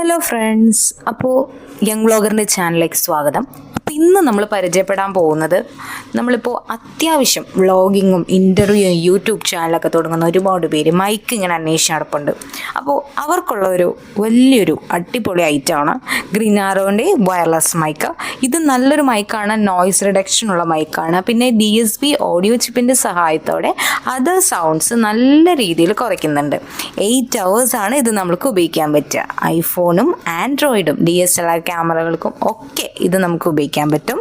Hello friends, അപ്പോൾ young വ്ളോഗറിൻ്റെ ചാനലിലേക്ക് സ്വാഗതം. അപ്പോൾ ഇന്ന് നമ്മൾ പരിചയപ്പെടാൻ പോകുന്നത് നമ്മളിപ്പോൾ അത്യാവശ്യം വ്ളോഗിങ്ങും ഇൻ്റർവ്യൂവും യൂട്യൂബ് ചാനലൊക്കെ തുടങ്ങുന്ന ഒരുപാട് പേര് മൈക്ക് ഇങ്ങനെ അന്വേഷിച്ച് നടപ്പുണ്ട്. അപ്പോൾ അവർക്കുള്ള ഒരു വലിയൊരു അടിപൊളി ഐറ്റമാണ് ഗ്രീനാറോൻ്റെ വയർലെസ് മൈക്ക്. ഇത് നല്ലൊരു മൈക്കാണ്, നോയ്സ് റിഡക്ഷനുള്ള മൈക്കാണ്. പിന്നെ DSP ഓഡിയോ ചിപ്പിൻ്റെ സഹായത്തോടെ അതർ സൗണ്ട്സ് നല്ല രീതിയിൽ കുറയ്ക്കുന്നുണ്ട്. 8 hours ആണ് ഇത് നമുക്ക് ഉപയോഗിക്കാൻ പറ്റുക. ഐഫോണും ആൻഡ്രോയിഡും DSLR ക്യാമറകൾക്കും ഒക്കെ ഇത് നമുക്ക് ഉപയോഗിക്കാൻ പറ്റും.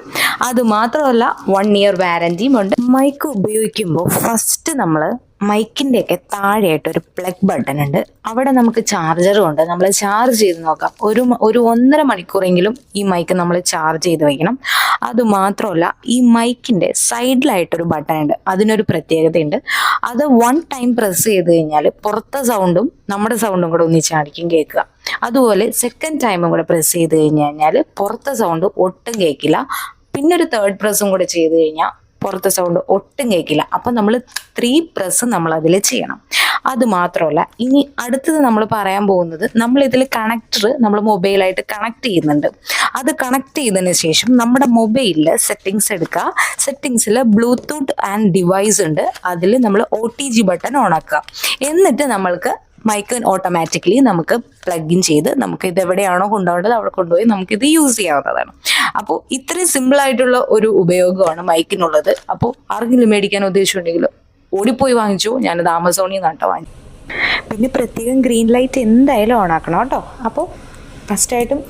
അതുമാത്രമല്ല 1 year വാറൻറ്റിയും ഉണ്ട്. മൈക്ക് ഉപയോഗിക്കുമ്പോൾ ഫസ്റ്റ് നമ്മൾ മൈക്കിൻ്റെയൊക്കെ താഴെയായിട്ട് ഒരു പ്ലഗ് ബട്ടൺ ഉണ്ട്. അവിടെ നമുക്ക് ചാർജറും ഉണ്ട്. നമ്മൾ ചാർജ് ചെയ്ത് നോക്കാം. ഒരു 1.5 മണിക്കൂറെങ്കിലും ഈ മൈക്ക് നമ്മൾ ചാർജ് ചെയ്ത് വയ്ക്കണം. അതുമാത്രമല്ല ഈ മൈക്കിൻ്റെ സൈഡിലായിട്ടൊരു ബട്ടൺ ഉണ്ട്. അതിനൊരു പ്രത്യേകതയുണ്ട്. അത് 1 time പ്രസ് ചെയ്ത് കഴിഞ്ഞാൽ പുറത്തെ സൗണ്ടും നമ്മുടെ സൗണ്ടും കൂടെ ഒന്നിച്ചായിരിക്കും കേൾക്കുക. അതുപോലെ 2nd time കൂടെ പ്രസ് ചെയ്ത് കഴിഞ്ഞാൽ പുറത്തെ സൗണ്ട് ഒട്ടും കേൾക്കില്ല. പിന്നെ ഒരു 3rd പ്രസ്സും കൂടെ ചെയ്ത് കഴിഞ്ഞാൽ പുറത്തെ സൗണ്ട് ഒട്ടും കേൾക്കില്ല. അപ്പം നമ്മൾ 3 പ്രസ് നമ്മൾ അതിൽ ചെയ്യണം. അതുമാത്രമല്ല ഇനി അടുത്തത് നമ്മൾ പറയാൻ പോകുന്നത്, നമ്മൾ ഇതിൽ കണക്ടർ നമ്മൾ മൊബൈലായിട്ട് കണക്ട് ചെയ്യുന്നുണ്ട്. അത് കണക്ട് ചെയ്തതിന് ശേഷം നമ്മുടെ മൊബൈലിൽ സെറ്റിങ്സ് എടുക്കുക. സെറ്റിങ്സിൽ ബ്ലൂടൂത്ത് ആൻഡ് ഡിവൈസ് ഉണ്ട്. അതിൽ നമ്മൾ OTG ബട്ടൺ ഓൺ ആക്കുക. എന്നിട്ട് നമ്മൾക്ക് മൈക്ക് ഓട്ടോമാറ്റിക്കലി നമുക്ക് പ്ലഗ് ഇൻ ചെയ്ത് നമുക്ക് ഇത് എവിടെയാണോ കൊണ്ടുപോകേണ്ടത് അവിടെ കൊണ്ടുപോയി നമുക്കിത് യൂസ് ചെയ്യാവുന്നതാണ്. അപ്പോൾ ഇത്രയും സിമ്പിളായിട്ടുള്ള ഒരു ഉപയോഗമാണ് മൈക്കിനുള്ളത്. അപ്പോൾ ആർക്കെങ്കിലും മേടിക്കാൻ ഉദ്ദേശിച്ചിട്ടുണ്ടെങ്കിൽ ഓടിപ്പോയി വാങ്ങിച്ചു. ഞാനത് ആമസോണിൽ നിന്നാട്ടോ വാങ്ങി. പിന്നെ പ്രത്യേകം ഗ്രീൻ ലൈറ്റ് എന്തായാലും ഓൺ ആക്കണം കേട്ടോ. അപ്പോൾ ഫസ്റ്റായിട്ടും